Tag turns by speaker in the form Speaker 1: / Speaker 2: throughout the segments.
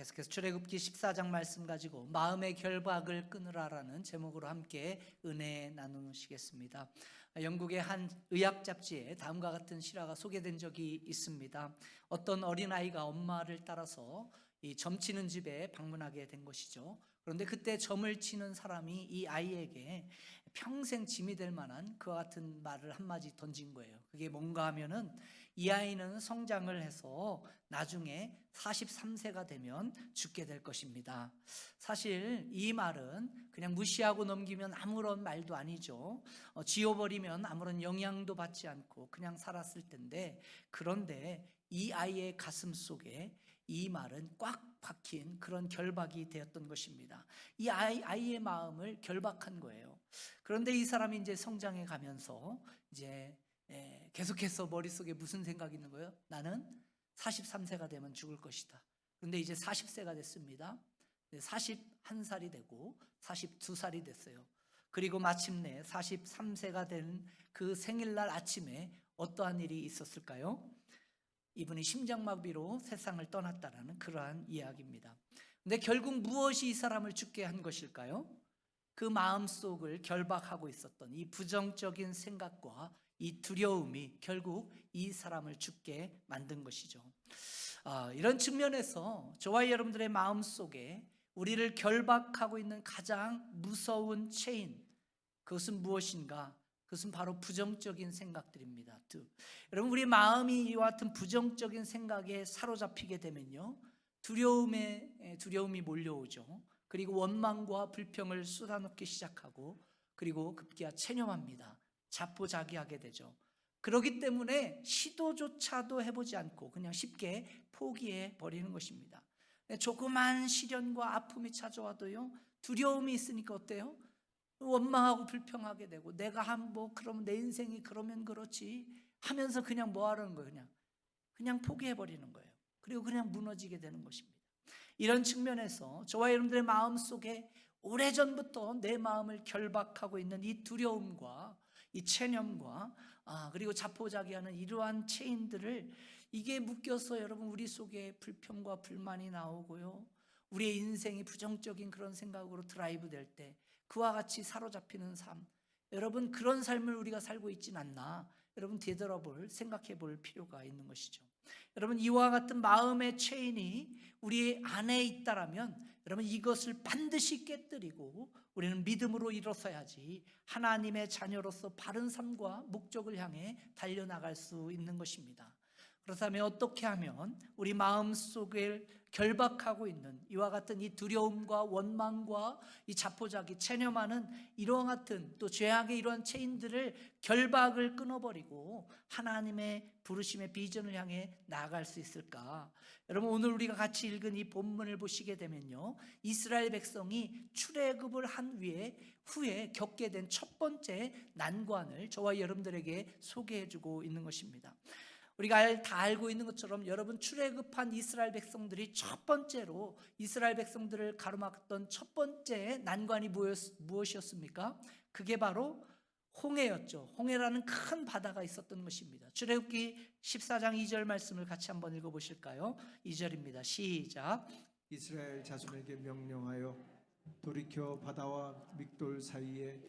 Speaker 1: 계속해서 출애굽기 14장 말씀 가지고 마음의 결박을 끊으라라는 제목으로 함께 은혜 나누시겠습니다. 영국의 한 의학 잡지에 다음과 같은 실화가 소개된 적이 있습니다. 어떤 어린아이가 엄마를 따라서 이 점치는 집에 방문하게 된 것이죠. 그런데 그때 점을 치는 사람이 이 아이에게 평생 짐이 될 만한 그와 같은 말을 한마디 던진 거예요. 그게 뭔가 하면은 이 아이는 성장을 해서 나중에 43세가 되면 죽게 될 것입니다. 사실 이 말은 그냥 무시하고 넘기면 아무런 말도 아니죠. 지워버리면 아무런 영향도 받지 않고 그냥 살았을 텐데, 그런데 이 아이의 가슴 속에 이 말은 꽉 박힌 그런 결박이 되었던 것입니다. 이 아이의 마음을 결박한 거예요. 그런데 이 사람이 이제 성장해 가면서 이제 계속해서 머릿속에 무슨 생각이 있는 거예요? 나는 43세가 되면 죽을 것이다. 그런데 이제 40세가 됐습니다. 41살이 되고 42살이 됐어요. 그리고 마침내 43세가 된 그 생일날 아침에 어떠한 일이 있었을까요? 이분이 심장마비로 세상을 떠났다라는 그러한 이야기입니다. 근데 결국 무엇이 이 사람을 죽게 한 것일까요? 그 마음속을 결박하고 있었던 이 부정적인 생각과 이 두려움이 결국 이 사람을 죽게 만든 것이죠. 이런 측면에서 저와 여러분들의 마음속에 우리를 결박하고 있는 가장 무서운 체인, 그것은 무엇인가? 그것은 바로 부정적인 생각들입니다. 여러분, 우리 마음이 이와 같은 부정적인 생각에 사로잡히게 되면요, 두려움이 몰려오죠. 그리고 원망과 불평을 쏟아놓기 시작하고, 그리고 급기야 체념합니다. 자포자기하게 되죠. 그렇기 때문에 시도조차도 해보지 않고 그냥 쉽게 포기해 버리는 것입니다. 조그만 시련과 아픔이 찾아와도요, 두려움이 있으니까 어때요? 원망하고 불평하게 되고, 내가 그러면 내 인생이 그러면 그렇지 하면서 그냥 뭐 하는 거예요? 그냥 포기해 버리는 거예요. 그리고 그냥 무너지게 되는 것입니다. 이런 측면에서 저와 여러분들의 마음 속에 오래전부터 내 마음을 결박하고 있는 이 두려움과 이 체념과 그리고 자포자기하는 이러한 체인들을, 이게 묶여서 여러분 우리 속에 불평과 불만이 나오고요, 우리의 인생이 부정적인 그런 생각으로 드라이브 될 때 그와 같이 사로잡히는 삶, 여러분 그런 삶을 우리가 살고 있진 않나, 여러분 되돌아볼, 생각해 볼 필요가 있는 것이죠. 여러분, 이와 같은 마음의 체인이 우리 안에 있다라면 여러분 이것을 반드시 깨뜨리고 우리는 믿음으로 일어서야지 하나님의 자녀로서 바른 삶과 목적을 향해 달려나갈 수 있는 것입니다. 그렇다면 어떻게 하면 우리 마음속을 결박하고 있는 이와 같은 이 두려움과 원망과 이 자포자기 체념하는 이러한 같은 또 죄악의 이러한 체인들을 결박을 끊어버리고 하나님의 부르심의 비전을 향해 나아갈 수 있을까? 여러분, 오늘 우리가 같이 읽은 이 본문을 보시게 되면요, 이스라엘 백성이 출애굽을 한 후에 겪게 된 첫 번째 난관을 저와 여러분들에게 소개해주고 있는 것입니다. 우리가 다 알고 있는 것처럼 여러분, 출애굽한 이스라엘 백성들이 첫 번째로 이스라엘 백성들을 가로막던 첫 번째 난관이 무엇이었습니까? 그게 바로 홍해였죠. 홍해라는 큰 바다가 있었던 것입니다. 출애굽기 14장 2절 말씀을 같이 한번 읽어보실까요? 2절입니다. 시작.
Speaker 2: 이스라엘 자손에게 명령하여 돌이켜 바다와 믹돌 사이에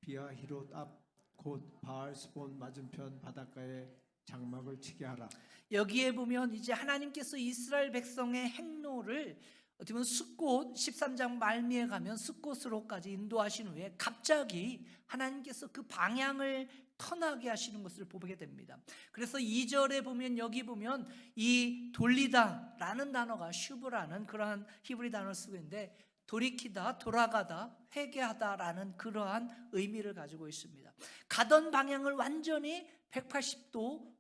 Speaker 2: 비아히롯 앞 곧 바알스본 맞은편 바닷가에 장막을 치게 하라.
Speaker 1: 여기에 보면 이제 하나님께서 이스라엘 백성의 행로를 어떻게 보면 숫곳, 13장 말미에 가면 숫곳으로까지 인도하신 후에 갑자기 하나님께서 그 방향을 터나게 하시는 것을 보게 됩니다. 그래서 2절에 보면, 여기 보면 이 돌리다라는 단어가 슈브라는 그러한 히브리 단어를 쓰고 있는데, 돌이키다, 돌아가다, 회개하다라는 그러한 의미를 가지고 있습니다. 가던 방향을 완전히 180도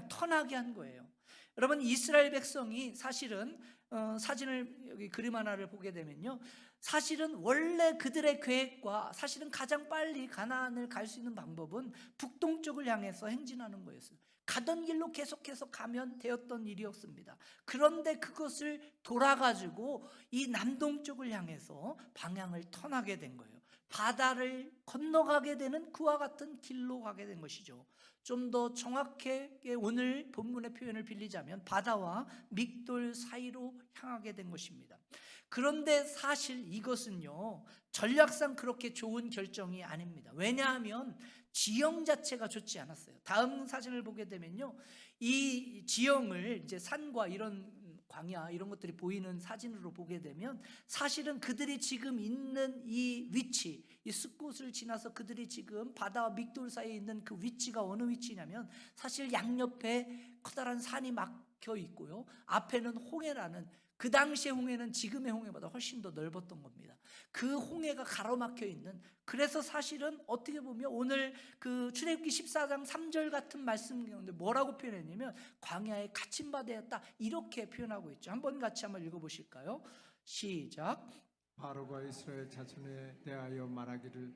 Speaker 1: 턴하게 한 거예요. 여러분, 이스라엘 백성이 사실은 사진을, 여기 그림 하나를 보게 되면요, 사실은 원래 그들의 계획과 사실은 가장 빨리 가나안을 갈 수 있는 방법은 북동쪽을 향해서 행진하는 거였어요. 가던 길로 계속해서 가면 되었던 일이었습니다. 그런데 그것을 돌아가지고 이 남동쪽을 향해서 방향을 턴하게 된 거예요. 바다를 건너가게 되는 그와 같은 길로 가게 된 것이죠. 좀 더 정확하게 오늘 본문의 표현을 빌리자면 바다와 믹돌 사이로 향하게 된 것입니다. 그런데 사실 이것은요, 전략상 그렇게 좋은 결정이 아닙니다. 왜냐하면 지형 자체가 좋지 않았어요. 다음 사진을 보게 되면요, 이 지형을 이제 산과 이런 광야 이런 것들이 보이는 사진으로 보게 되면 사실은 그들이 지금 있는 이 위치, 이 숲곳을 지나서 그들이 지금 바다와 믹돌 사이에 있는 그 위치가 어느 위치냐면 사실 양옆에 커다란 산이 막혀 있고요, 앞에는 홍해라는, 그 당시의 홍해는 지금의 홍해보다 훨씬 더 넓었던 겁니다. 그 홍해가 가로막혀 있는, 그래서 사실은 어떻게 보면 오늘 그 출애굽기 14장 3절 같은 말씀 가운데 뭐라고 표현했냐면 광야에 갇힌 바 되었다, 이렇게 표현하고 있죠. 한번 같이 한번 읽어보실까요? 시작.
Speaker 2: 바로가 이스라엘 자손에 대하여 말하기를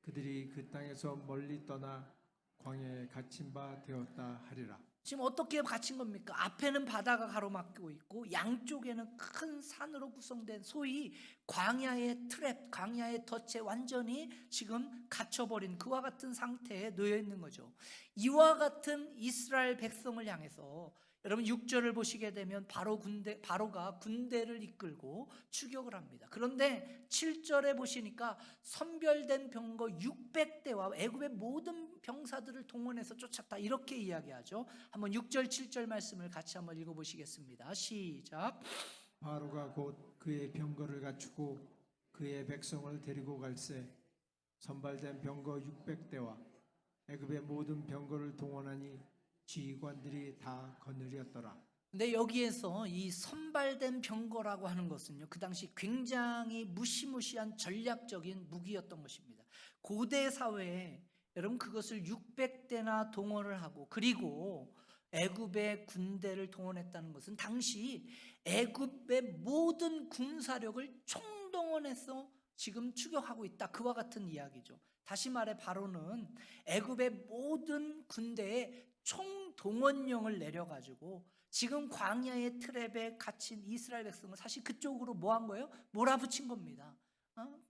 Speaker 2: 그들이 그 땅에서 멀리 떠나 광야에 갇힌 바 되었다 하리라.
Speaker 1: 지금 어떻게 갇힌 겁니까? 앞에는 바다가 가로막히고 있고 양쪽에는 큰 산으로 구성된 소위 광야의 트랩, 광야의 덫에 완전히 지금 갇혀버린 그와 같은 상태에 놓여 있는 거죠. 이와 같은 이스라엘 백성을 향해서 여러분 6절을 보시게 되면 바로가 군대를 이끌고 추격을 합니다. 그런데 7절에 보시니까 선별된 병거 600대와 애굽의 모든 병사들을 동원해서 쫓았다, 이렇게 이야기하죠. 한번 6절 7절 말씀을 같이 한번 읽어보시겠습니다. 시작.
Speaker 2: 바로가 곧 그의 병거를 갖추고 그의 백성을 데리고 갈새 선발된 병거 600대와 애굽의 모든 병거를 동원하니 지휘관들이 다 거느렸더라.
Speaker 1: 근데 여기에서 이 선발된 병거라고 하는 것은요, 그 당시 굉장히 무시무시한 전략적인 무기였던 것입니다. 고대 사회에 여러분 그것을 600대나 동원을 하고 그리고 애굽의 군대를 동원했다는 것은 당시 애굽의 모든 군사력을 총동원해서 지금 추격하고 있다, 그와 같은 이야기죠. 다시 말해 바로는 애굽의 모든 군대에 총동원령을 내려가지고 지금 광야의 트랩에 갇힌 이스라엘 백성을 사실 그쪽으로 뭐 한 거예요? 몰아붙인 겁니다.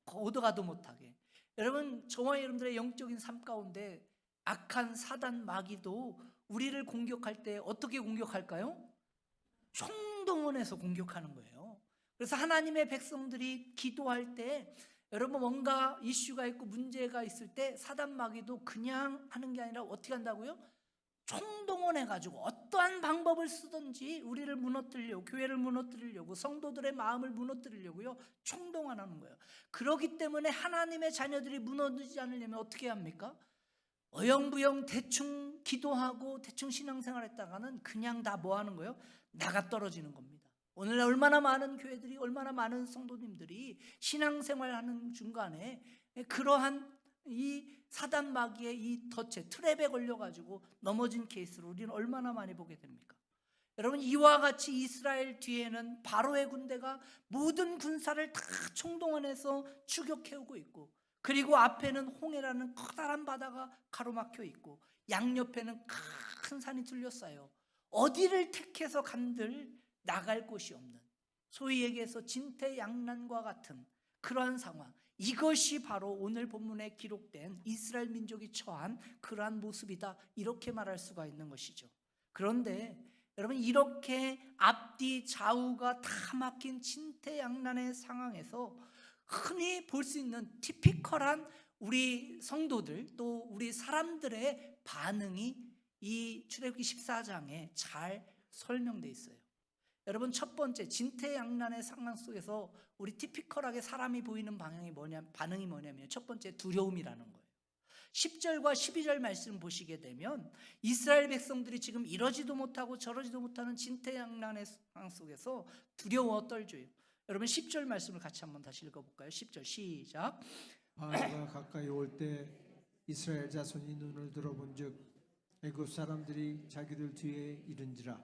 Speaker 1: 어디가도 못하게. 여러분, 저와 여러분들의 영적인 삶 가운데 악한 사단 마귀도 우리를 공격할 때 어떻게 공격할까요? 총동원해서 공격하는 거예요. 그래서 하나님의 백성들이 기도할 때 여러분 뭔가 이슈가 있고 문제가 있을 때 사단 마귀도 그냥 하는 게 아니라 어떻게 한다고요? 총동원해가지고 어떠한 방법을 쓰든지 우리를 무너뜨리려고, 교회를 무너뜨리려고, 성도들의 마음을 무너뜨리려고요, 총동원하는 거예요. 그렇기 때문에 하나님의 자녀들이 무너지지 않으려면 어떻게 합니까? 어영부영 대충 기도하고 대충 신앙생활 했다가는 그냥 다 뭐 하는 거예요? 나가 떨어지는 겁니다. 오늘날 얼마나 많은 교회들이, 얼마나 많은 성도님들이 신앙생활하는 중간에 그러한 이 사단 마귀의 이 덫에 트랩에 걸려가지고 넘어진 케이스를 우리는 얼마나 많이 보게 됩니까? 여러분, 이와 같이 이스라엘 뒤에는 바로의 군대가 모든 군사를 다 총동원해서 추격해오고 있고, 그리고 앞에는 홍해라는 커다란 바다가 가로막혀 있고 양옆에는 큰 산이 둘러싸여 어디를 택해서 간들 나갈 곳이 없는, 소위 얘기해서 진퇴양난과 같은 그러한 상황, 이것이 바로 오늘 본문에 기록된 이스라엘 민족이 처한 그러한 모습이다, 이렇게 말할 수가 있는 것이죠. 그런데 여러분, 이렇게 앞뒤 좌우가 다 막힌 진퇴양난의 상황에서 흔히 볼 수 있는 티피컬한 우리 성도들 또 우리 사람들의 반응이 이 출애굽기 14장에 잘 설명되어 있어요. 여러분, 첫 번째 진퇴양난의 상황 속에서 우리 티피컬하게 사람이 보이는 반응이 뭐냐면 첫 번째 두려움이라는 거예요. 10절과 12절 말씀 보시게 되면 이스라엘 백성들이 지금 이러지도 못하고 저러지도 못하는 진퇴양난의 상황 속에서 두려워 떨줘요. 여러분 10절 말씀을 같이 한번 다시 읽어볼까요? 10절 시작.
Speaker 2: 바로가 가까이 올 때 이스라엘 자손이 눈을 들어본즉 애굽 사람들이 자기들 뒤에 이른지라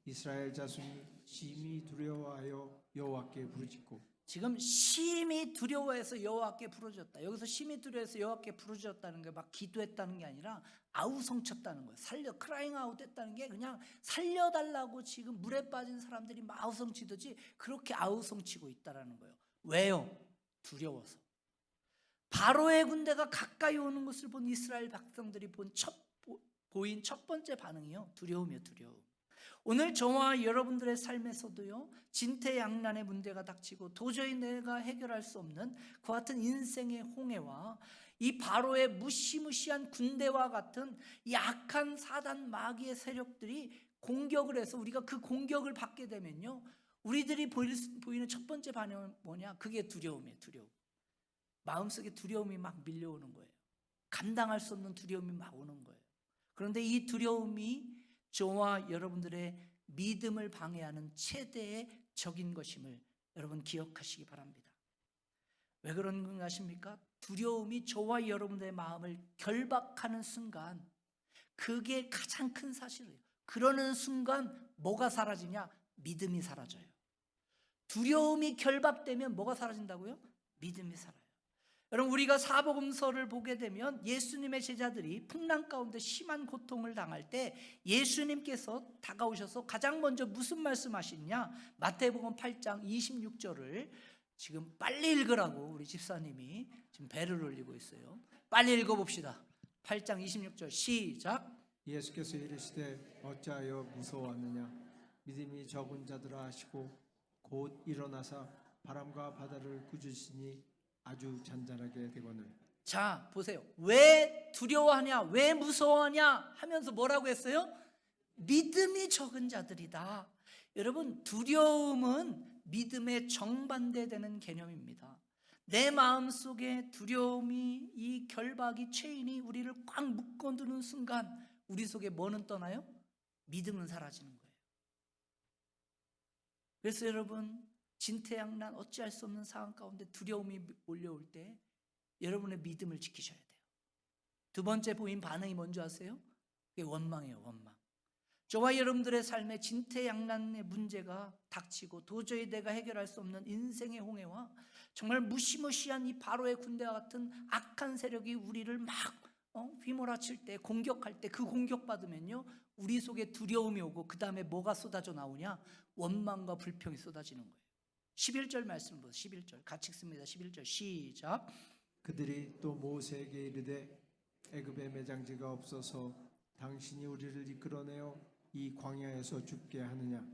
Speaker 2: 이스라엘 자손이 심히 두려워하여 여호와께 부르짖고.
Speaker 1: 지금 심히 두려워해서 여호와께 부르짖었다. 여기서 심히 두려워해서 여호와께 부르짖었다는 게 막 기도했다는 게 아니라 아우성쳤다는 거예요. 크라잉 아웃 했다는 게 그냥 살려달라고 지금 물에 빠진 사람들이 막 아우성치듯이 그렇게 아우성치고 있다라는 거예요. 왜요? 두려워서. 바로의 군대가 가까이 오는 것을 본 이스라엘 백성들이 보인 첫 번째 반응이요, 두려움이요, 두려움. 오늘 저와 여러분들의 삶에서도요, 진퇴양난의 문제가 닥치고 도저히 내가 해결할 수 없는 그 같은 인생의 홍해와 이 바로의 무시무시한 군대와 같은 이 악한 사단 마귀의 세력들이 공격을 해서 우리가 그 공격을 받게 되면요, 우리들이 보이는 첫 번째 반응은 뭐냐? 그게 두려움이에요. 두려움. 마음속에 두려움이 막 밀려오는 거예요. 감당할 수 없는 두려움이 막 오는 거예요. 그런데 이 두려움이 저와 여러분들의 믿음을 방해하는 최대의 적인 것임을 여러분 기억하시기 바랍니다. 왜 그런 건 아십니까? 두려움이 저와 여러분들의 마음을 결박하는 순간, 그게 가장 큰 사실이에요. 그러는 순간 뭐가 사라지냐? 믿음이 사라져요. 두려움이 결박되면 뭐가 사라진다고요? 믿음이 사라져요. 여러분, 우리가 사복음서를 보게 되면 예수님의 제자들이 풍랑 가운데 심한 고통을 당할 때 예수님께서 다가오셔서 가장 먼저 무슨 말씀하시냐? 마태복음 8장 26절을 지금 빨리 읽으라고 우리 집사님이 지금 배를 올리고 있어요. 빨리 읽어봅시다. 8장 26절 시작.
Speaker 2: 예수께서 이르시되 어찌하여 무서워하느냐 믿음이 적은 자들아 하시고 곧 일어나사 바람과 바다를 꾸짖으시니 아주 잔잔하게 되거늘.
Speaker 1: 자, 보세요. 왜 두려워하냐, 왜 무서워하냐 하면서 뭐라고 했어요? 믿음이 적은 자들이다. 여러분, 두려움은 믿음의 정반대되는 개념입니다. 내 마음속에 두려움이, 이 결박이, 체인이 우리를 꽉 묶어두는 순간 우리 속에 뭐는 떠나요? 믿음은 사라지는 거예요. 그래서 여러분, 진퇴양난 어찌할 수 없는 상황 가운데 두려움이 몰려올 때 여러분의 믿음을 지키셔야 돼요. 두 번째 보인 반응이 뭔지 아세요? 그게 원망이에요. 원망. 저와 여러분들의 삶에 진퇴양난의 문제가 닥치고 도저히 내가 해결할 수 없는 인생의 홍해와 정말 무시무시한 이 바로의 군대와 같은 악한 세력이 우리를 막 휘몰아칠 때, 공격할 때, 그 공격받으면요, 우리 속에 두려움이 오고 그 다음에 뭐가 쏟아져 나오냐? 원망과 불평이 쏟아지는 거예요. 11절 말씀 보세요. 11절 같이 읽습니다. 11절 시작.
Speaker 2: 그들이 또 모세에게 이르되 애굽에 매장지가 없어서 당신이 우리를 이끌어내어 이 광야에서 죽게 하느냐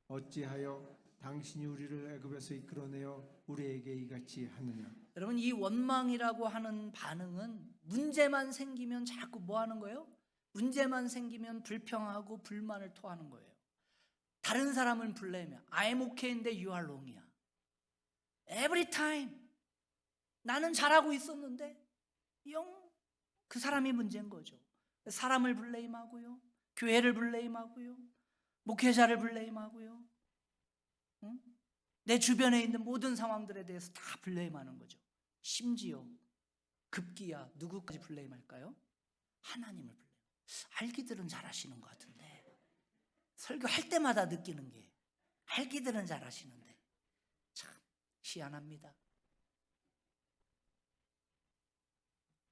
Speaker 2: 어찌하여 당신이 우리를 애굽에서 이끌어내어 우리에게 이같이 하느냐.
Speaker 1: 여러분, 이 원망이라고 하는 반응은 문제만 생기면 자꾸 뭐 하는 거예요? 문제만 생기면 불평하고 불만을 토하는 거예요. 다른 사람은 블레임이야. I'm okay인데 you are wrong이야. Every time 나는 잘하고 있었는데 그 사람이 문제인 거죠. 사람을 블레임하고요, 교회를 블레임하고요, 목회자를 블레임하고요, 내 주변에 있는 모든 상황들에 대해서 다 블레임하는 거죠. 심지어 급기야 누구까지 블레임할까요? 하나님을 블레임. 알기들은 잘하시는 것 같은데, 설교할 때마다 느끼는 게 알기들은 잘하시는데 참 희한합니다.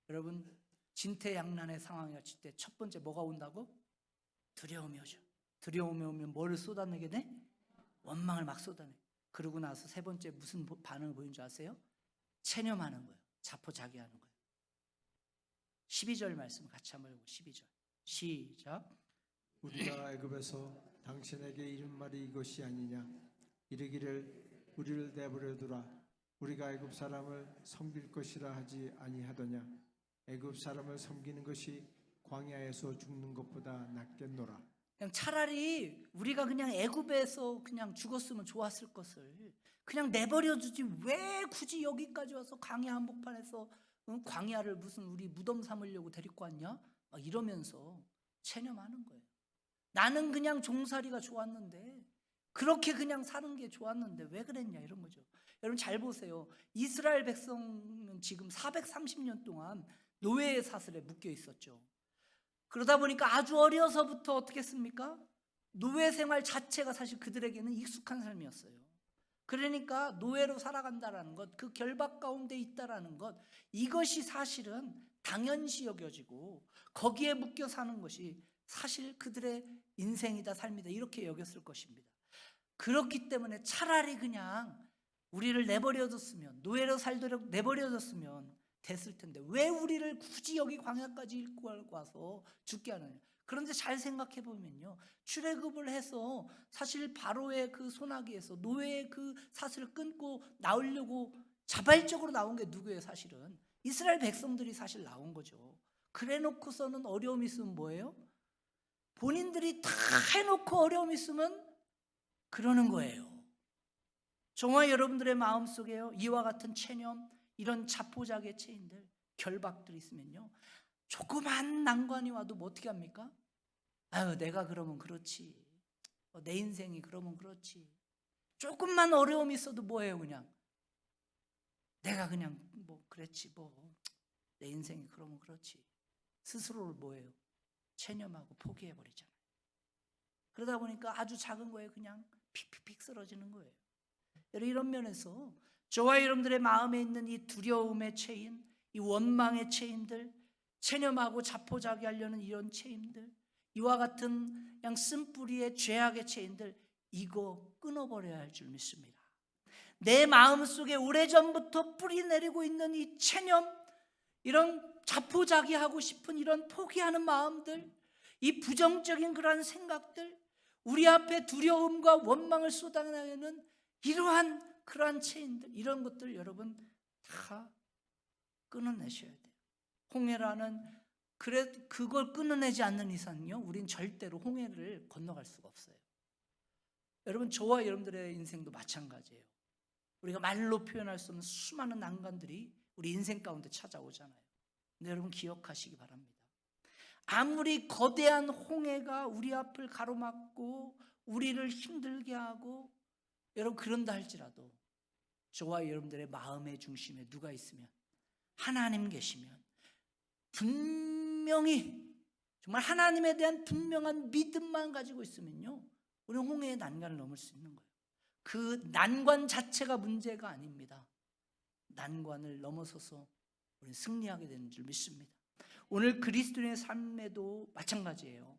Speaker 1: 여러분, 진퇴양난의 상황이 왔을 때 첫 번째 뭐가 온다고? 두려움이 오죠. 두려움이 오면 뭐를 쏟아내게 돼? 원망을 막 쏟아내. 그러고 나서 세 번째 무슨 반응을 보이는 줄 아세요? 체념하는 거예요. 자포자기하는 거예요. 12절 말씀 같이 한번 읽고 12절 시작.
Speaker 2: 우리가 애굽에서 당신에게 이른 말이 이것이 아니냐 이르기를 우리를 내버려 두라 우리가 애굽 사람을 섬길 것이라 하지 아니하더냐 애굽 사람을 섬기는 것이 광야에서 죽는 것보다 낫겠노라.
Speaker 1: 그냥 차라리 우리가 그냥 애굽에서 그냥 죽었으면 좋았을 것을 그냥 내버려 두지 왜 굳이 여기까지 와서 광야 한복판에서 광야를 무슨 우리 무덤 삼으려고 데리고 왔냐? 막 이러면서 체념하는 거예요. 나는 그냥 종살이가 좋았는데, 그렇게 그냥 사는 게 좋았는데 왜 그랬냐, 이런 거죠. 여러분 잘 보세요. 이스라엘 백성은 지금 430년 동안 노예의 사슬에 묶여 있었죠. 그러다 보니까 아주 어려서부터 어떻게 했습니까? 노예 생활 자체가 사실 그들에게는 익숙한 삶이었어요. 그러니까 노예로 살아간다라는 것, 그 결박 가운데 있다라는 것, 이것이 사실은 당연시 여겨지고 거기에 묶여 사는 것이 사실 그들의 인생이다, 삶이다, 이렇게 여겼을 것입니다. 그렇기 때문에 차라리 그냥 우리를 내버려뒀으면, 노예로 살도록 내버려뒀으면 됐을 텐데 왜 우리를 굳이 여기 광야까지 일구 와서 죽게 하느냐. 그런데 잘 생각해 보면요, 출애굽을 해서 사실 바로의 그 소나기에서 노예의 그 사슬을 끊고 나오려고 자발적으로 나온 게 누구예요? 사실은 이스라엘 백성들이 사실 나온 거죠. 그래 놓고서는 어려움이 있으면 뭐예요? 본인들이 다 해놓고 어려움이 있으면 그러는 거예요. 저와 여러분들의 마음속에요, 이와 같은 체념, 이런 자포자기의 체인들, 결박들이 있으면요, 조그만 난관이 와도 뭐 어떻게 합니까? 아유, 내가 그러면 그렇지, 내 인생이 그러면 그렇지. 조금만 어려움이 있어도 뭐예요? 그냥 내가 그냥 뭐 그랬지, 뭐 내 인생이 그러면 그렇지. 스스로를 뭐예요? 체념하고 포기해버리잖아요. 그러다 보니까 아주 작은 거에 그냥 픽픽픽 쓰러지는 거예요. 이런 면에서 저와 여러분들의 마음에 있는 이 두려움의 체인, 이 원망의 체인들, 체념하고 자포자기하려는 이런 체인들, 이와 같은 그냥 쓴뿌리의 죄악의 체인들, 이거 끊어버려야 할 줄 믿습니다. 내 마음속에 오래전부터 뿌리 내리고 있는 이 체념, 이런 자포자기하고 싶은 이런 포기하는 마음들, 이 부정적인 그러한 생각들, 우리 앞에 두려움과 원망을 쏟아내는 이러한 그러한 체인들, 이런 것들 여러분 다 끊어내셔야 돼요. 홍해라는, 그걸 끊어내지 않는 이상요, 우린 절대로 홍해를 건너갈 수가 없어요. 여러분, 저와 여러분들의 인생도 마찬가지예요. 우리가 말로 표현할 수 없는 수많은 난관들이 우리 인생 가운데 찾아오잖아요. 근데 여러분 기억하시기 바랍니다. 아무리 거대한 홍해가 우리 앞을 가로막고 우리를 힘들게 하고 여러분 그런다 할지라도 저와 여러분들의 마음의 중심에 누가 있으면, 하나님 계시면, 분명히 정말 하나님에 대한 분명한 믿음만 가지고 있으면요, 우리는 홍해의 난관을 넘을 수 있는 거예요. 그 난관 자체가 문제가 아닙니다. 난관을 넘어서서 우리는 승리하게 되는 줄 믿습니다. 오늘 그리스도인의 삶에도 마찬가지예요.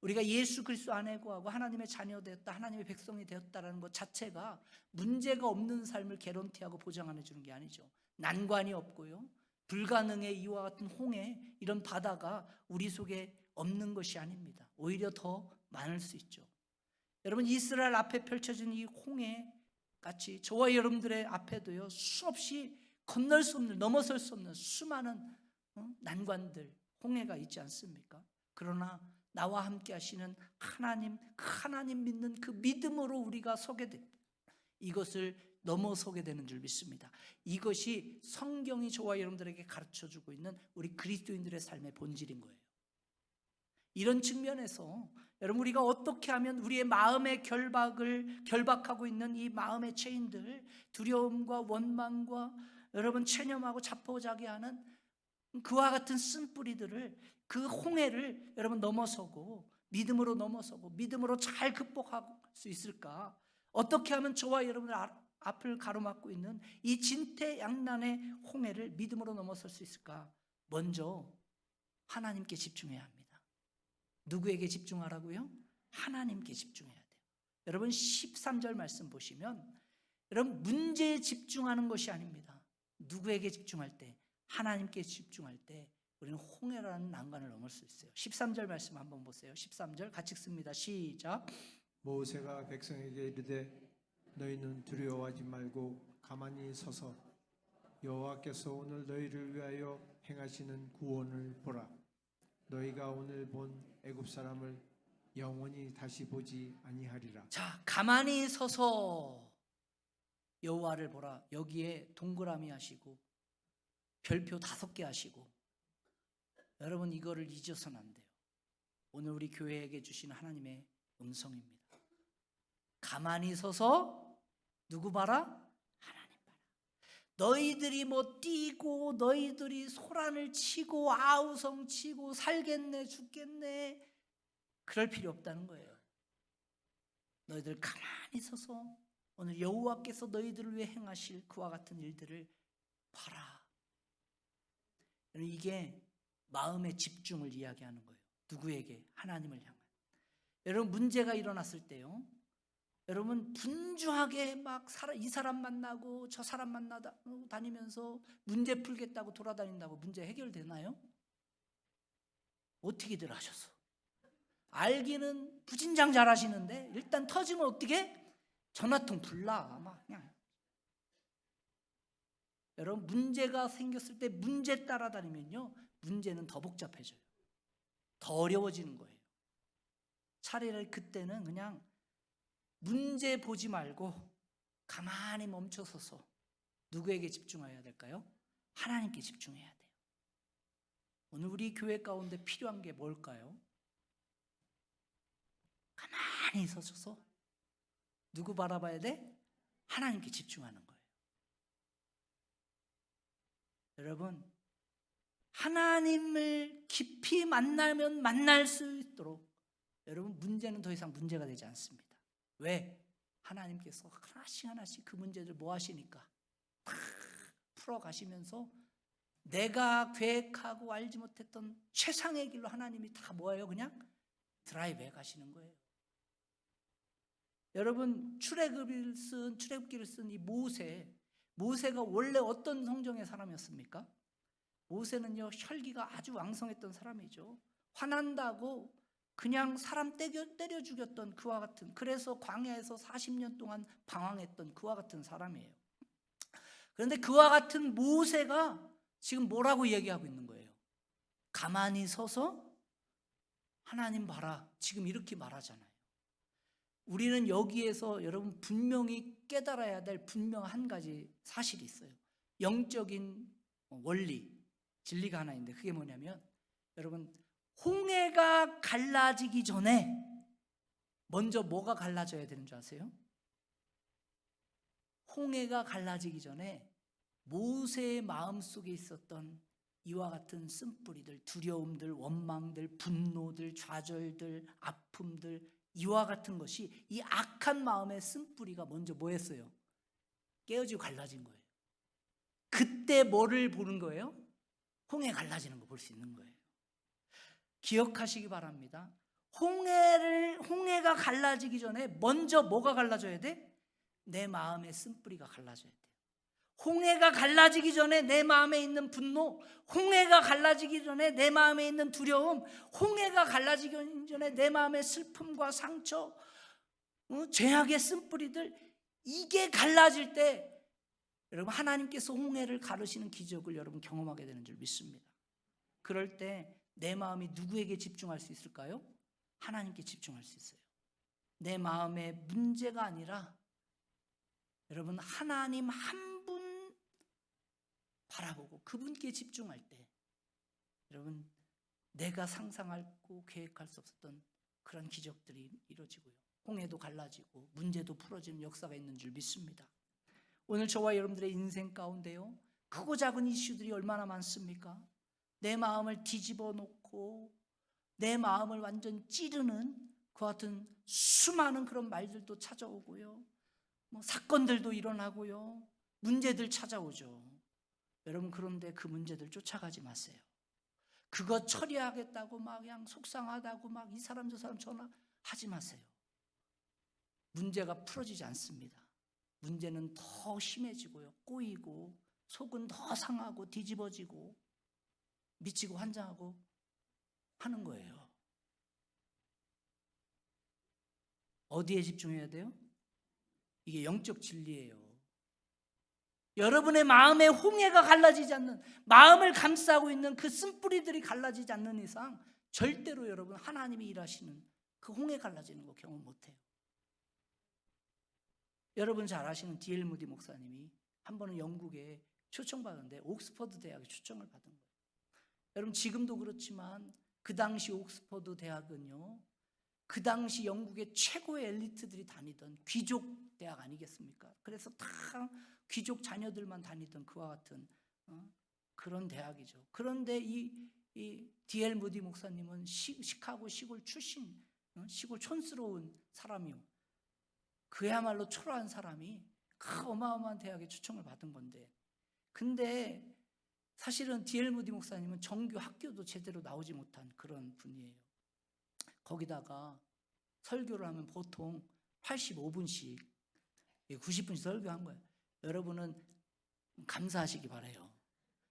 Speaker 1: 우리가 예수 그리스도 안에 거하고 하나님의 자녀 되었다, 하나님의 백성이 되었다라는 것 자체가 문제가 없는 삶을 개런티하고 보장해 주는 게 아니죠. 난관이 없고요, 불가능의 이와 같은 홍해, 이런 바다가 우리 속에 없는 것이 아닙니다. 오히려 더 많을 수 있죠. 여러분, 이스라엘 앞에 펼쳐진 이 홍해 같이 저와 여러분들의 앞에도요, 수없이 건널 수 없는, 넘어설 수 없는 수많은 난관들, 홍해가 있지 않습니까? 그러나 나와 함께 하시는 하나님, 하나님 믿는 그 믿음으로 우리가 서게 됩니다. 이것을 넘어서게 되는 줄 믿습니다. 이것이 성경이 저와 여러분들에게 가르쳐주고 있는 우리 그리스도인들의 삶의 본질인 거예요. 이런 측면에서 여러분, 우리가 어떻게 하면 우리의 마음의 결박하고 있는 이 마음의 체인들, 두려움과 원망과 여러분 체념하고 자포자기하는 그와 같은 쓴뿌리들을, 그 홍해를 여러분 넘어서고 믿음으로 넘어서고 믿음으로 잘 극복할 수 있을까? 어떻게 하면 저와 여러분들 앞을 가로막고 있는 이 진퇴양난의 홍해를 믿음으로 넘어설 수 있을까? 먼저 하나님께 집중해야 합니다. 누구에게 집중하라고요? 하나님께 집중해야 돼요. 여러분 13절 말씀 보시면, 여러분 문제에 집중하는 것이 아닙니다. 누구에게 집중할 때? 하나님께 집중할 때 우리는 홍해라는 난관을 넘을 수 있어요. 13절 말씀 한번 보세요. 13절 같이 읽습니다. 시작.
Speaker 2: 모세가 백성에게 이르되 너희는 두려워하지 말고 가만히 서서 여호와께서 오늘 너희를 위하여 행하시는 구원을 보라. 너희가 오늘 본 애굽 사람을 영원히 다시 보지 아니하리라.
Speaker 1: 자, 가만히 서서 여호와를 보라. 여기에 동그라미 하시고 별표 5개 하시고, 여러분 이거를 잊어서는 안 돼요. 오늘 우리 교회에게 주신 하나님의 음성입니다. 가만히 서서 누구 봐라? 하나님 봐라. 너희들이 뭐 뛰고 너희들이 소란을 치고 아우성 치고 살겠네 죽겠네 그럴 필요 없다는 거예요. 너희들 가만히 서서 오늘 여호와께서 너희들을 위해 행하실 그와 같은 일들을 봐라. 이게 마음의 집중을 이야기하는 거예요. 누구에게? 하나님을 향한. 여러분 문제가 일어났을 때요, 여러분 분주하게 막 이 사람 만나고 저 사람 만나다 다니면서 문제 풀겠다고 돌아다닌다고 문제 해결되나요? 어떻게들 하셔서? 알기는 부진장 잘하시는데 일단 터지면 어떻게? 전화통 불나 막 그냥. 여러분 문제가 생겼을 때 문제 따라다니면요 문제는 더 복잡해져요. 더 어려워지는 거예요. 차라리 그때는 그냥 문제 보지 말고 가만히 멈춰서서 누구에게 집중해야 될까요? 하나님께 집중해야 돼요. 오늘 우리 교회 가운데 필요한 게 뭘까요? 가만히 서서 누구 바라봐야 돼? 하나님께 집중하는 거예요. 여러분 하나님을 깊이 만나면 만날 수 있도록 여러분 문제는 더 이상 문제가 되지 않습니다. 왜? 하나님께서 하나씩 하나씩 그 문제들 뭐 하시니까 다 풀어가시면서 내가 계획하고 알지 못했던 최상의 길로 하나님이 다 뭐예요? 그냥 드라이브해 가시는 거예요. 여러분 출애굽기를 쓴 이 모세가 원래 어떤 성정의 사람이었습니까? 모세는요 혈기가 아주 왕성했던 사람이죠. 화난다고 그냥 사람 때려 죽였던 그와 같은, 그래서 광야에서 40년 동안 방황했던 그와 같은 사람이에요. 그런데 그와 같은 모세가 지금 뭐라고 얘기하고 있는 거예요? 가만히 서서 하나님 봐라, 지금 이렇게 말하잖아요. 우리는 여기에서 여러분 분명히 깨달아야 될 분명한 한 가지 사실이 있어요. 영적인 원리, 진리가 하나 있는데 그게 뭐냐면 여러분 홍해가 갈라지기 전에 먼저 뭐가 갈라져야 되는 줄 아세요? 홍해가 갈라지기 전에 모세의 마음속에 있었던 이와 같은 쓴뿌리들, 두려움들, 원망들, 분노들, 좌절들, 아픔들, 이와 같은 것이 이 악한 마음의 쓴뿌리가 먼저 뭐 했어요? 깨어지고 갈라진 거예요. 그때 뭐를 보는 거예요? 홍해 갈라지는 거 볼 수 있는 거예요. 기억하시기 바랍니다. 홍해가 갈라지기 전에 먼저 뭐가 갈라져야 돼? 내 마음의 쓴뿌리가 갈라져야 돼요. 홍해가 갈라지기 전에 내 마음에 있는 분노, 홍해가 갈라지기 전에 내 마음에 있는 두려움, 홍해가 갈라지기 전에 내 마음의 슬픔과 상처, 죄악의 쓴뿌리들, 이게 갈라질 때 여러분 하나님께서 홍해를 가르시는 기적을 여러분 경험하게 되는 줄 믿습니다. 그럴 때 내 마음이 누구에게 집중할 수 있을까요? 하나님께 집중할 수 있어요. 내 마음의 문제가 아니라 여러분 하나님 한 분 바라보고 그분께 집중할 때 여러분 내가 상상하고 계획할 수 없었던 그런 기적들이 이루어지고요. 홍해도 갈라지고 문제도 풀어지는 역사가 있는 줄 믿습니다. 오늘 저와 여러분들의 인생 가운데요 크고 작은 이슈들이 얼마나 많습니까? 내 마음을 뒤집어 놓고 내 마음을 완전 찌르는 그 같은 수많은 그런 말들도 찾아오고요, 사건들도 일어나고요, 문제들 찾아오죠. 여러분 그런데 그 문제들 쫓아가지 마세요. 그거 처리하겠다고 막 그냥 속상하다고 막 이 사람 저 사람 전화하지 마세요. 문제가 풀어지지 않습니다. 문제는 더 심해지고요, 꼬이고 속은 더 상하고 뒤집어지고 미치고 환장하고 하는 거예요. 어디에 집중해야 돼요? 이게 영적 진리예요. 여러분의 마음에 홍해가 갈라지지 않는, 마음을 감싸고 있는 그 쓴뿌리들이 갈라지지 않는 이상 절대로 여러분 하나님이 일하시는 그 홍해 갈라지는 거 경험 못해요. 여러분 잘 아시는 D.L. 무디 목사님이 한 번은 영국에 초청받았는데 옥스퍼드 대학에 초청을 받은 거예요. 여러분 지금도 그렇지만 그 당시 옥스퍼드 대학은요 그 당시 영국의 최고의 엘리트들이 다니던 귀족 대학 아니겠습니까? 그래서 다 귀족 자녀들만 다니던 그와 같은 그런 대학이죠. 그런데 이 D.L. 무디 목사님은 시카고 시골 출신, 시골 촌스러운 사람이요, 그야말로 초라한 사람이 그 어마어마한 대학에 초청을 받은 건데, 근데 사실은 D.L. 무디 목사님은 정규 학교도 제대로 나오지 못한 그런 분이에요. 거기다가 설교를 하면 보통 85분씩 90분씩 설교한 거예요. 여러분은 감사하시기 바라요.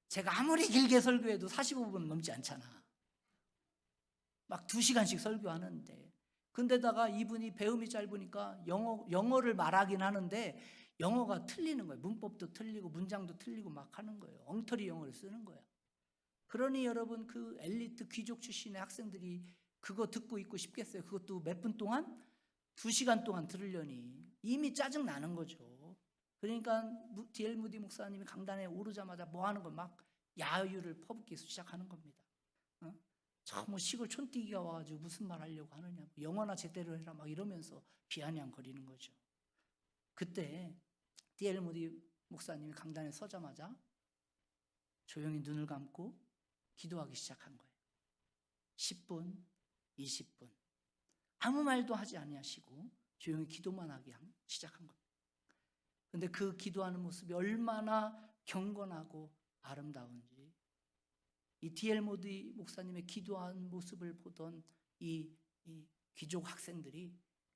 Speaker 1: 제가 아무리 길게 설교해도 45분 넘지 않잖아. 막 2시간씩 설교하는데, 근데다가 이분이 배움이 짧으니까 영어를 말하긴 하는데 영어가 틀리는 거예요. 문법도 틀리고 문장도 틀리고 막 하는 거예요. 엉터리 영어를 쓰는 거야. 그러니 여러분, 그 엘리트 귀족 출신의 학생들이 그거 듣고 있고 싶겠어요? 그것도 몇 분 동안? 2시간 동안 들으려니 이미 짜증 나는 거죠. 그러니까 D.L. 무디 목사님이 강단에 오르자마자 뭐 하는 거, 막 야유를 퍼붓기 시작하는 겁니다. 뭐 시골 촌뛰기가 와가지고 무슨 말 하려고 하느냐, 영어나 제대로 해라 막 이러면서 비아냥거리는 거죠. 그때 D.L. 무디 목사님이 강단에 서자마자 조용히 눈을 감고 기도하기 시작한 거예요. 10분, 20분 아무 말도 하지 아니하시고 조용히 기도만 하기 시작한 겁니다. 그런데 그 기도하는 모습이 얼마나 경건하고 아름다운지, 이 D.L. 모디 목사님의 기도하는 모습을 보던 이 귀족 학생들이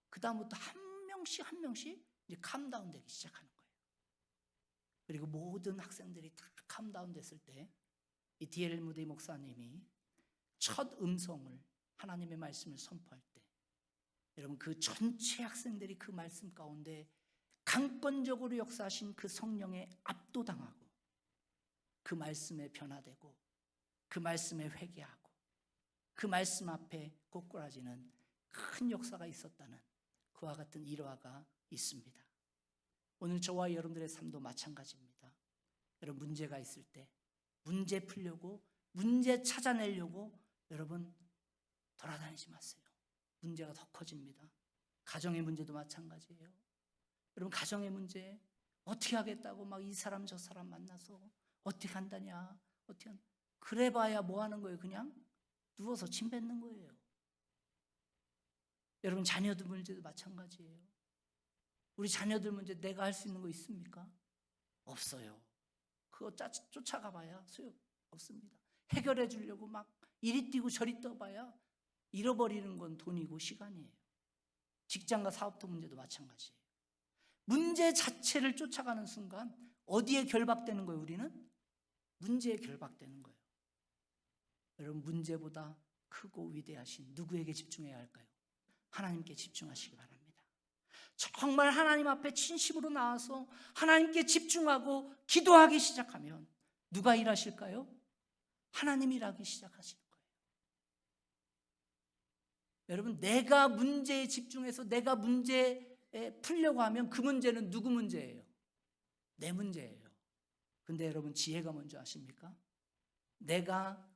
Speaker 1: 그 다음부터 한 명씩 이제 캄다운 되기 시작하는 거예요. 그리고 모든 학생들이 다 캄다운 됐을 때 이 D.L. 모디 목사님이 첫 음성을, 하나님의 말씀을 선포할 때, 여러분, 그 전체 학생들이 그 말씀 가운데 강권적으로 역사하신 그 성령에 압도당하고 그 말씀에 변화되고 그 말씀에 회개하고 그 말씀 앞에 꼬꾸라지는 큰 역사가 있었다는, 그와 같은 일화가 있습니다. 오늘 저와 여러분들의 삶도 마찬가지입니다. 여러분, 문제가 있을 때 문제 풀려고, 문제 찾아내려고 여러분 돌아다니지 마세요. 문제가 더 커집니다. 가정의 문제도 마찬가지예요. 여러분, 가정의 문제 어떻게 하겠다고 막 이 사람 저 사람 만나서 어떻게 한다냐, 그래봐야 뭐 하는 거예요? 그냥 누워서 침 뱉는 거예요. 여러분, 자녀들 문제도 마찬가지예요. 우리 자녀들 문제 내가 할 수 있는 거 있습니까? 없어요. 그거 쫓아가 봐야 소용 없습니다. 해결해 주려고 막 이리 뛰고 저리 떠봐야 잃어버리는 건 돈이고 시간이에요. 직장과 사업도 문제도 마찬가지예요. 문제 자체를 쫓아가는 순간 어디에 결박되는 거예요? 우리는 문제에 결박되는 거예요. 여러분, 문제보다 크고 위대하신 누구에게 집중해야 할까요? 하나님께 집중하시기 바랍니다. 정말 하나님 앞에 진심으로 나와서 하나님께 집중하고 기도하기 시작하면 누가 일하실까요? 하나님이 일하기 시작하시는 거예요. 여러분, 내가 문제에 집중해서 내가 문제에 풀려고 하면 그 문제는 누구 문제예요? 내 문제예요. 근데 여러분, 지혜가 뭔지 아십니까? 내가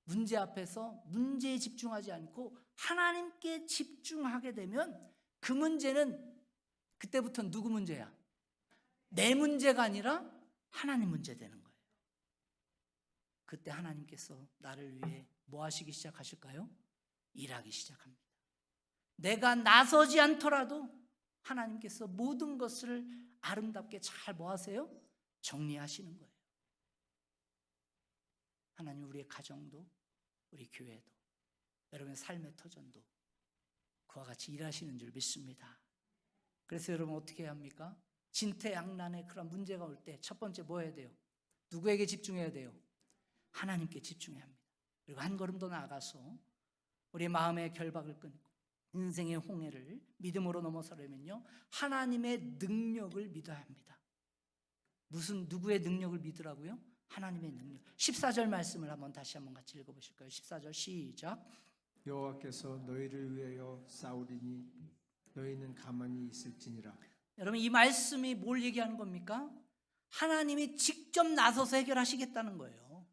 Speaker 1: 문제 앞에서 문제에 집중하지 않고 하나님께 집중하게 되면 그 문제는 그때부터 누구 문제야? 내 문제가 아니라 하나님 문제 되는 거예요. 그때 하나님께서 나를 위해 뭐 하시기 시작하실까요? 일하기 시작합니다. 내가 나서지 않더라도 하나님께서 모든 것을 아름답게 잘 뭐 하세요? 정리하시는 거예요. 하나님, 우리의 가정도, 우리 교회도, 여러분의 삶의 터전도 그와 같이 일하시는 줄 믿습니다. 그래서 여러분, 어떻게 해야 합니까? 진퇴양난의 그런 문제가 올 때 첫 번째 뭐 해야 돼요? 누구에게 집중해야 돼요? 하나님께 집중해야 합니다. 그리고 한 걸음 더 나아가서 우리 마음의 결박을 끊고 인생의 홍해를 믿음으로 넘어서려면요, 하나님의 능력을 믿어야 합니다. 누구의 능력을 믿으라고요? 하나님의 능력. 14절 말씀을 다시 한번 같이 읽어보실까요? 14절 시작.
Speaker 2: 여호와께서 너희를 위하여 싸우리니 너희는 가만히 있을지니라.
Speaker 1: 여러분, 이 말씀이 뭘 얘기하는 겁니까? 하나님이 직접 나서서 해결하시겠다는 거예요.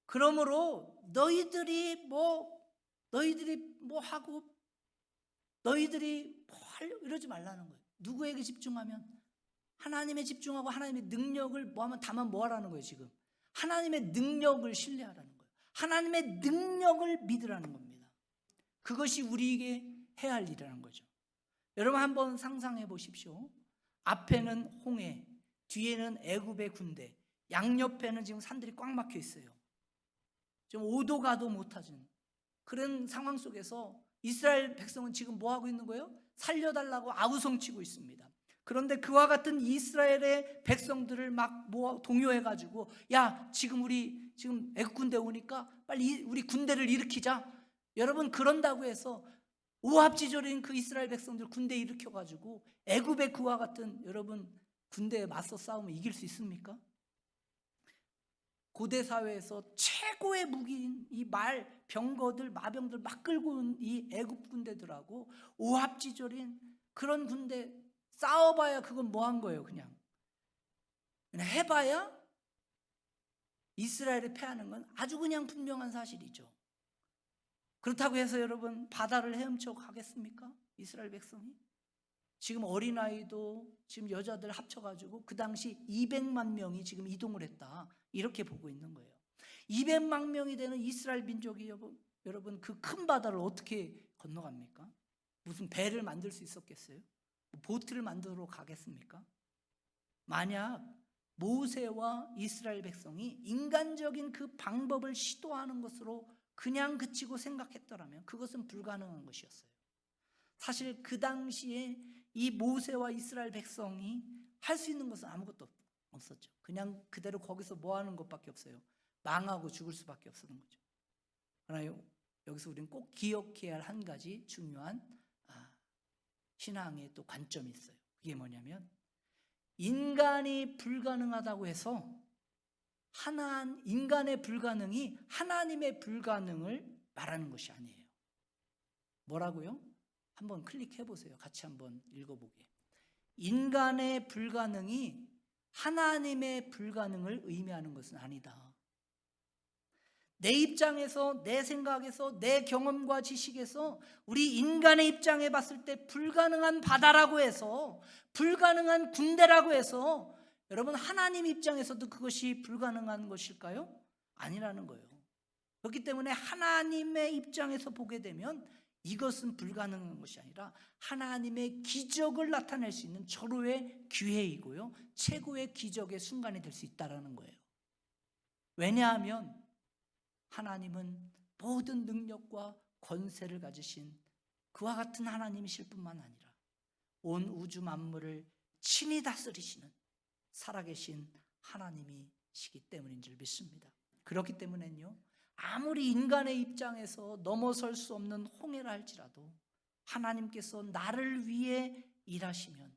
Speaker 1: 그러므로 너희들이 뭐 하고 너희들이 뭐 하려고 이러지 말라는 거예요. 누구에게 집중하면? 하나님에 집중하고 하나님의 능력을 뭐하면 다만 뭐 하라는 거예요? 지금 하나님의 능력을 신뢰하라는 거예요. 하나님의 능력을 믿으라는 겁니다. 그것이 우리에게 해야 할 일이라는 거죠. 여러분, 한번 상상해 보십시오. 앞에는 홍해, 뒤에는 애굽의 군대, 양옆에는 지금 산들이 꽉 막혀 있어요. 좀 오도 가도 못하는 그런 상황 속에서 이스라엘 백성은 지금 뭐 하고 있는 거예요? 살려달라고 아우성치고 있습니다. 그런데 그와 같은 이스라엘의 백성들을 막 모아 동요해가지고, 야, 지금 우리 지금 애국 군대 오니까 빨리 우리 군대를 일으키자. 여러분, 그런다고 해서 오합지졸인 그 이스라엘 백성들 군대 일으켜가지고 애굽의 그와 같은 여러분 군대에 맞서 싸우면 이길 수 있습니까? 고대 사회에서 최고의 무기인 이 말, 병거들, 마병들 막 끌고 온 이 애굽 군대들하고 오합지졸인 그런 군대 싸워봐야 그건 뭐 한 거예요? 그냥 해봐야 이스라엘이 패하는 건 아주 그냥 분명한 사실이죠. 그렇다고 해서 여러분 바다를 헤엄쳐 가겠습니까? 이스라엘 백성이? 지금 어린아이도 지금 여자들 합쳐가지고 그 당시 200만 명이 지금 이동을 했다, 이렇게 보고 있는 거예요. 200만 명이 되는 이스라엘 민족이 여러분 그 큰 바다를 어떻게 건너갑니까? 무슨 배를 만들 수 있었겠어요? 보트를 만들어 가겠습니까? 만약 모세와 이스라엘 백성이 인간적인 그 방법을 시도하는 것으로 그냥 그치고 생각했더라면 그것은 불가능한 것이었어요. 사실 그 당시에 이 모세와 이스라엘 백성이 할 수 있는 것은 아무것도 없었죠. 그냥 그대로 거기서 뭐 하는 것밖에 없어요. 망하고 죽을 수밖에 없었던 거죠. 그러나 여기서 우리는 꼭 기억해야 할 한 가지 중요한 신앙의 또 관점이 있어요. 그게 뭐냐면 인간이 불가능하다고 해서 인간의 불가능이 하나님의 불가능을 말하는 것이 아니에요. 뭐라고요? 한번 클릭해 보세요. 같이 한번 읽어보게. 인간의 불가능이 하나님의 불가능을 의미하는 것은 아니다. 내 입장에서, 내 생각에서, 내 경험과 지식에서 우리 인간의 입장에 봤을 때 불가능한 바다라고 해서, 불가능한 군대라고 해서 여러분 하나님 입장에서도 그것이 불가능한 것일까요? 아니라는 거예요. 그렇기 때문에 하나님의 입장에서 보게 되면 이것은 불가능한 것이 아니라 하나님의 기적을 나타낼 수 있는 절호의 기회이고요, 최고의 기적의 순간이 될 수 있다는 거예요. 왜냐하면 하나님은 모든 능력과 권세를 가지신 그와 같은 하나님이실 뿐만 아니라 온 우주 만물을 친히 다스리시는 살아계신 하나님이시기 때문인 줄 믿습니다. 그렇기 때문에요, 아무리 인간의 입장에서 넘어설 수 없는 홍해라 할지라도 하나님께서 나를 위해 일하시면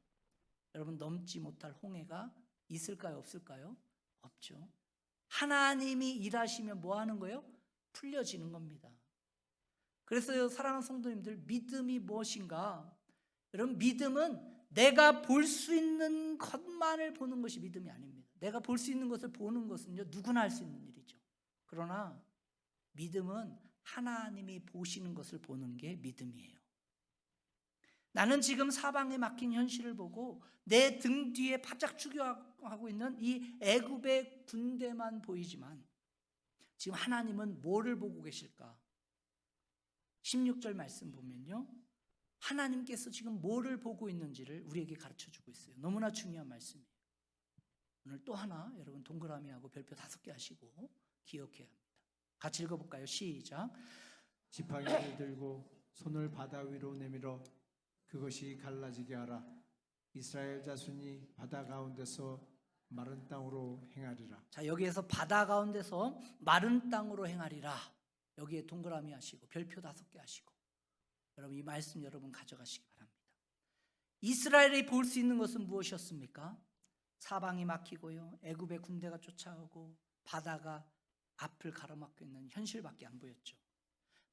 Speaker 1: 여러분 넘지 못할 홍해가 있을까요? 없을까요? 없죠. 하나님이 일하시면 뭐 하는 거예요? 풀려지는 겁니다. 그래서 사랑하는 성도님들, 믿음이 무엇인가? 여러분, 믿음은 내가 볼 수 있는 것만을 보는 것이 믿음이 아닙니다. 내가 볼 수 있는 것을 보는 것은요, 누구나 할 수 있는 일이죠. 그러나 믿음은 하나님이 보시는 것을 보는 게 믿음이에요. 나는 지금 사방에 막힌 현실을 보고 내 등 뒤에 바짝 추격하고 있는 이 애굽의 군대만 보이지만 지금 하나님은 뭐를 보고 계실까? 16절 말씀 보면요, 하나님께서 지금 뭐를 보고 있는지를 우리에게 가르쳐주고 있어요. 너무나 중요한 말씀이에요. 오늘 또 하나 여러분 동그라미하고 별표 5개 하시고 기억해야 합니다. 같이 읽어볼까요? 시작.
Speaker 2: 지팡이를 들고 손을 바다 위로 내밀어 그것이 갈라지게 하라. 이스라엘 자손이 바다 가운데서 마른 땅으로 행하리라.
Speaker 1: 자, 여기에서 바다 가운데서 마른 땅으로 행하리라. 여기에 동그라미 하시고 별표 5개 하시고 여러분 이 말씀 여러분 가져가시기 바랍니다. 이스라엘이 볼 수 있는 것은 무엇이었습니까? 사방이 막히고요, 애굽의 군대가 쫓아오고 바다가 앞을 가로막고 있는 현실밖에 안 보였죠.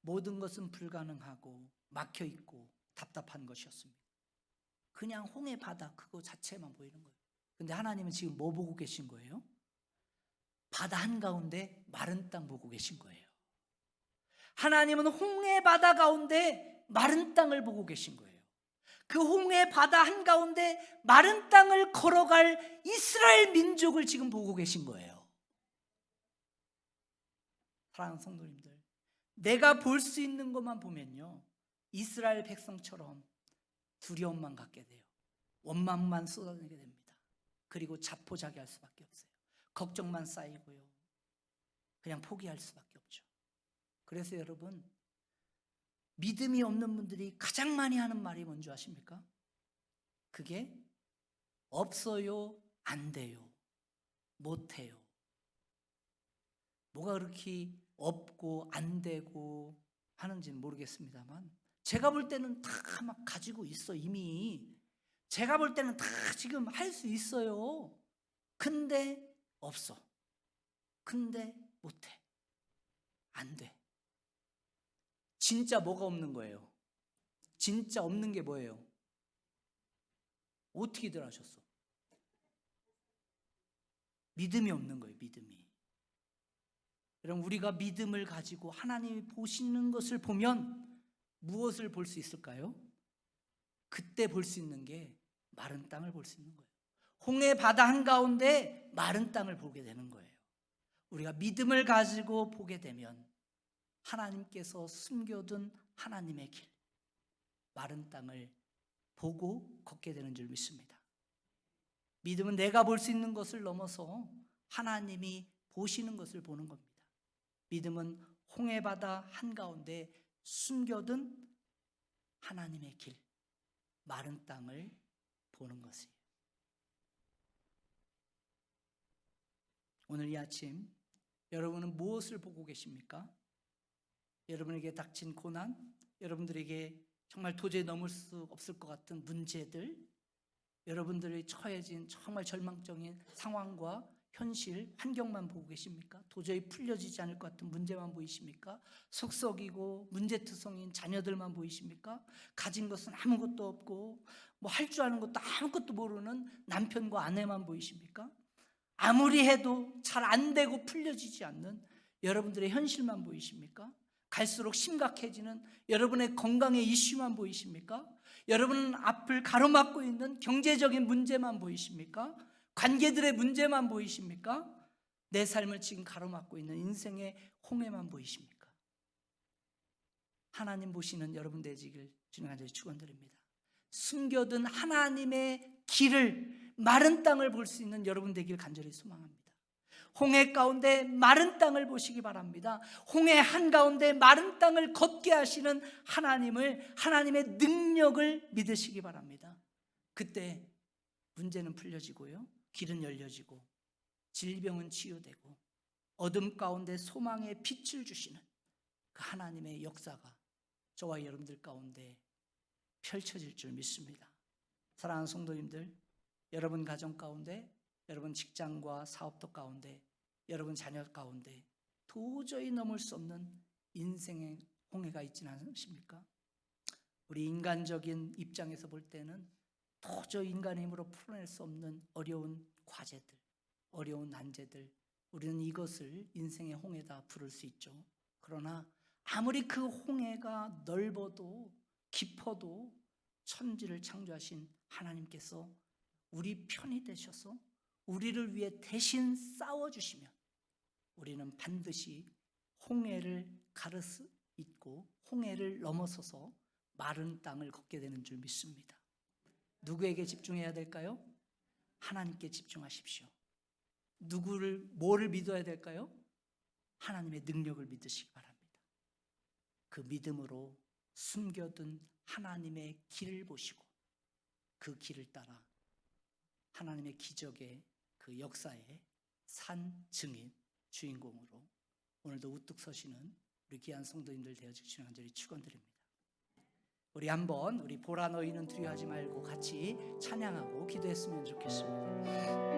Speaker 1: 모든 것은 불가능하고 막혀있고 답답한 것이었습니다. 그냥 홍해 바다 그거 자체만 보이는 거예요. 근데 하나님은 지금 뭐 보고 계신 거예요? 바다 한가운데 마른 땅 보고 계신 거예요. 하나님은 홍해 바다 가운데 마른 땅을 보고 계신 거예요. 그 홍해 바다 한가운데 마른 땅을 걸어갈 이스라엘 민족을 지금 보고 계신 거예요. 사랑하는 성도님들, 내가 볼 수 있는 것만 보면요, 이스라엘 백성처럼 두려움만 갖게 돼요. 원망만 쏟아내게 됩니다. 그리고 자포자기할 수밖에 없어요. 걱정만 쌓이고요, 그냥 포기할 수밖에 없죠. 그래서 여러분, 믿음이 없는 분들이 가장 많이 하는 말이 뭔지 아십니까? 그게 없어요, 안 돼요, 못 해요. 뭐가 그렇게 없고 안 되고 하는지는 모르겠습니다만, 제가 볼 때는 다 막 가지고 있어. 이미 제가 볼 때는 다 지금 할 수 있어요. 근데 없어. 근데 못해. 안 돼. 진짜 뭐가 없는 거예요? 진짜 없는 게 뭐예요? 어떻게들 하셨어? 믿음이 없는 거예요. 믿음이. 여러분, 우리가 믿음을 가지고 하나님이 보시는 것을 보면 무엇을 볼 수 있을까요? 그때 볼 수 있는 게 마른 땅을 볼 수 있는 거예요. 홍해 바다 한가운데 마른 땅을 보게 되는 거예요. 우리가 믿음을 가지고 보게 되면 하나님께서 숨겨둔 하나님의 길, 마른 땅을 보고 걷게 되는 줄 믿습니다. 믿음은 내가 볼 수 있는 것을 넘어서 하나님이 보시는 것을 보는 겁니다. 믿음은 홍해 바다 한가운데 숨겨둔 하나님의 길, 마른 땅을 보는 것이에요. 오늘 이 아침 여러분은 무엇을 보고 계십니까? 여러분에게 닥친 고난, 여러분들에게 정말 도저히 넘을 수 없을 것 같은 문제들, 여러분들이 처해진 정말 절망적인 상황과 현실, 환경만 보고 계십니까? 도저히 풀려지지 않을 것 같은 문제만 보이십니까? 속썩이고 문제투성인 자녀들만 보이십니까? 가진 것은 아무것도 없고 뭐 할 줄 아는 것도 아무것도 모르는 남편과 아내만 보이십니까? 아무리 해도 잘 안 되고 풀려지지 않는 여러분들의 현실만 보이십니까? 갈수록 심각해지는 여러분의 건강의 이슈만 보이십니까? 여러분 앞을 가로막고 있는 경제적인 문제만 보이십니까? 관계들의 문제만 보이십니까? 내 삶을 지금 가로막고 있는 인생의 홍해만 보이십니까? 하나님 보시는 여러분 되시길 주님 간절히 축원드립니다. 숨겨둔 하나님의 길을, 마른 땅을 볼 수 있는 여러분 되길 간절히 소망합니다. 홍해 가운데 마른 땅을 보시기 바랍니다. 홍해 한가운데 마른 땅을 걷게 하시는 하나님을, 하나님의 능력을 믿으시기 바랍니다. 그때 문제는 풀려지고요, 길은 열려지고 질병은 치유되고 어둠 가운데 소망의 빛을 주시는 그 하나님의 역사가 저와 여러분들 가운데 펼쳐질 줄 믿습니다. 사랑하는 성도님들, 여러분 가정 가운데, 여러분 직장과 사업도 가운데, 여러분 자녀 가운데 도저히 넘을 수 없는 인생의 홍해가 있지는 않으십니까? 우리 인간적인 입장에서 볼 때는 도저히 인간의 힘으로 풀어낼 수 없는 어려운 과제들, 어려운 난제들, 우리는 이것을 인생의 홍해다 부를 수 있죠. 그러나 아무리 그 홍해가 넓어도 깊어도 천지를 창조하신 하나님께서 우리 편이 되셔서 우리를 위해 대신 싸워주시면 우리는 반드시 홍해를 가를 수 있고 홍해를 넘어서서 마른 땅을 걷게 되는 줄 믿습니다. 누구에게 집중해야 될까요? 하나님께 집중하십시오. 뭐를 믿어야 될까요? 하나님의 능력을 믿으시기 바랍니다. 그 믿음으로 숨겨둔 하나님의 길을 보시고 그 길을 따라 하나님의 기적의 그 역사의 산 증인, 주인공으로 오늘도 우뚝 서시는 우리 귀한 성도님들 되어주시기 주님 간절히 축원드립니다. 우리 한번 우리 보라 너희는 두려워하지 말고 같이 찬양하고 기도했으면 좋겠습니다.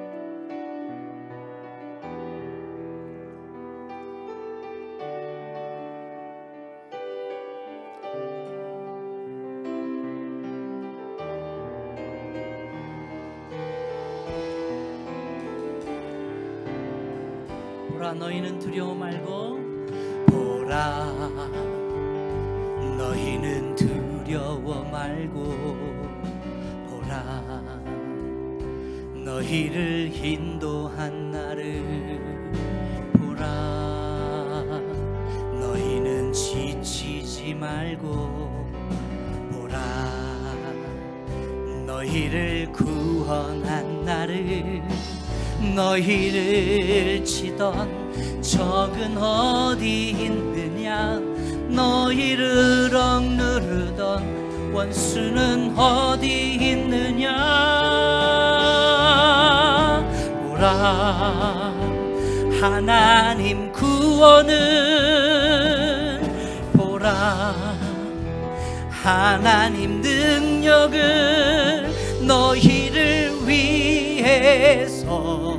Speaker 1: 보라 너희는 두려워 말고, 보라 너희는 두려워 말고, 보라 너희를 인도한 나를 보라. 너희는 지치지 말고, 보라 너희를 구원한 나를. 너희를 치던 적은 어디 있느냐, 너희를 억누르던 원수는 어디 있느냐. 보라, 하나님 구원은, 보라, 하나님 능력을 너희를 위해서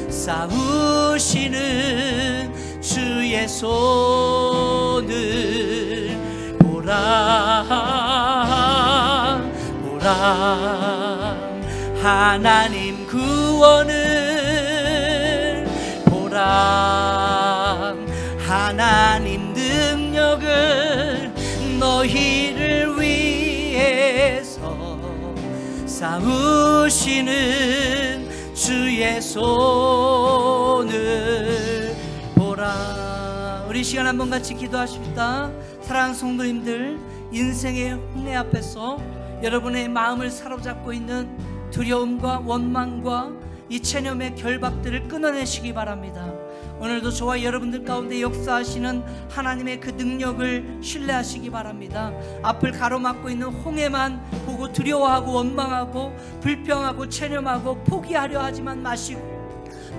Speaker 1: 싸우시는 주의 손을 보라, 보라, 하나님 구원을, 보라, 하나님 능력을 너희를 위해서 싸우시는 주의 손을 보라. 우리 시간 한번 같이 기도하십시다. 사랑하는 성도님들, 인생의 홍해 앞에서 여러분의 마음을 사로잡고 있는 두려움과 원망과 이 체념의 결박들을 끊어내시기 바랍니다. 오늘도 저와 여러분들 가운데 역사하시는 하나님의 그 능력을 신뢰하시기 바랍니다. 앞을 가로막고 있는 홍해만 보고 두려워하고 원망하고 불평하고 체념하고 포기하려 하지만 마시고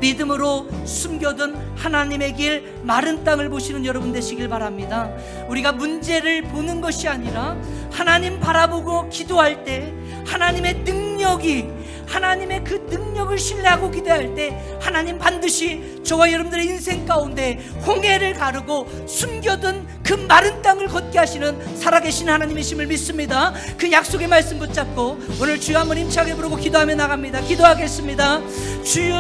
Speaker 1: 믿음으로 숨겨둔 하나님의 길, 마른 땅을 보시는 여러분 되시길 바랍니다. 우리가 문제를 보는 것이 아니라 하나님 바라보고 기도할 때 하나님의 능력이, 하나님의 그 능력을 신뢰하고 기도할 때 하나님 반드시 저와 여러분들의 인생 가운데 홍해를 가르고 숨겨둔 그 마른 땅을 걷게 하시는 살아계신 하나님이심을 믿습니다. 그 약속의 말씀 붙잡고 오늘 주여 한번 힘차게 부르고 기도하며 나갑니다. 기도하겠습니다. 주여,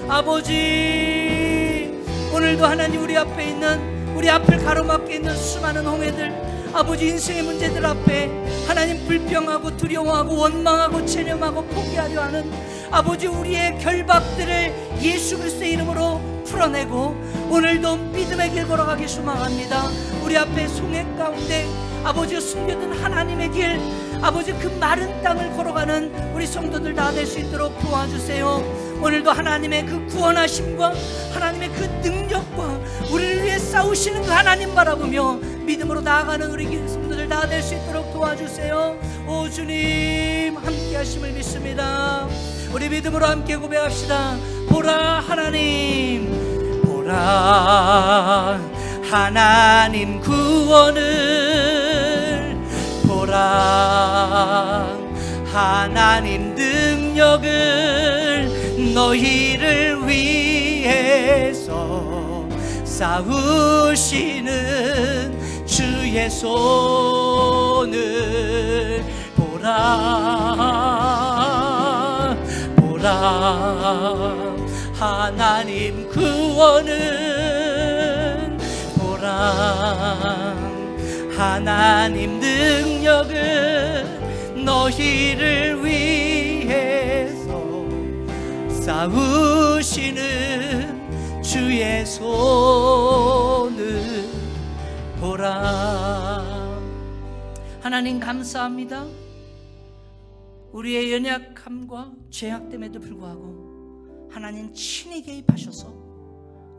Speaker 1: 아버지, 오늘도 하나님 우리 앞에 있는, 우리 앞을 가로막고 있는 수많은 홍해들, 아버지 인생의 문제들 앞에 하나님 불평하고 두려워하고 원망하고 체념하고 포기하려 하는 아버지 우리의 결박들을 예수 그리스도의 이름으로 풀어내고 오늘도 믿음의 길 걸어가기 소망합니다. 우리 앞에 송해 가운데 아버지가 숨겨둔 하나님의 길, 아버지 그 마른 땅을 걸어가는 우리 성도들 다 될 수 있도록 도와주세요. 오늘도 하나님의 그 구원하심과 하나님의 그 능력과 우리를 위해 싸우시는 그 하나님 바라보며 믿음으로 나아가는 우리 성도들 다 될 수 있도록 도와주세요. 오 주님, 함께 하심을 믿습니다. 우리 믿음으로 함께 고백합시다. 보라 하나님, 보라 하나님 구원을, 보라 하나님 능력을 너희를 위해서 싸우시는 주의 손을 보라, 보라 하나님 구원은, 보라 하나님 능력을 너희를 위해서 싸우시는 주의 손을 보라. 하나님 감사합니다. 우리의 연약함과 죄악됨에도 불구하고 하나님 친히 개입하셔서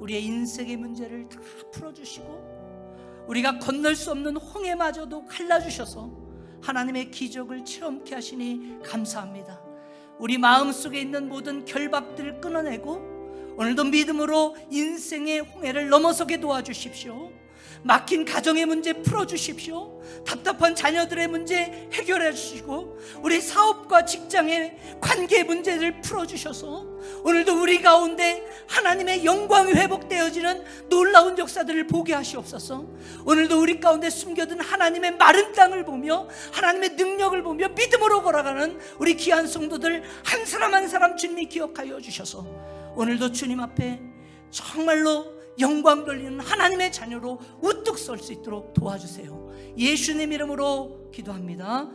Speaker 1: 우리의 인생의 문제를 다 풀어주시고 우리가 건널 수 없는 홍해마저도 갈라주셔서 하나님의 기적을 체험케 하시니 감사합니다. 우리 마음속에 있는 모든 결박들을 끊어내고 오늘도 믿음으로 인생의 홍해를 넘어서게 도와주십시오. 막힌 가정의 문제 풀어주십시오. 답답한 자녀들의 문제 해결해 주시고 우리 사업과 직장의 관계의 문제를 풀어주셔서 오늘도 우리 가운데 하나님의 영광이 회복되어지는 놀라운 역사들을 보게 하시옵소서. 오늘도 우리 가운데 숨겨둔 하나님의 마른 땅을 보며 하나님의 능력을 보며 믿음으로 걸어가는 우리 귀한 성도들 한 사람 한 사람 주님이 기억하여 주셔서 오늘도 주님 앞에 정말로 영광 돌리는 하나님의 자녀로 우뚝 설 수 있도록 도와주세요. 예수님 이름으로 기도합니다.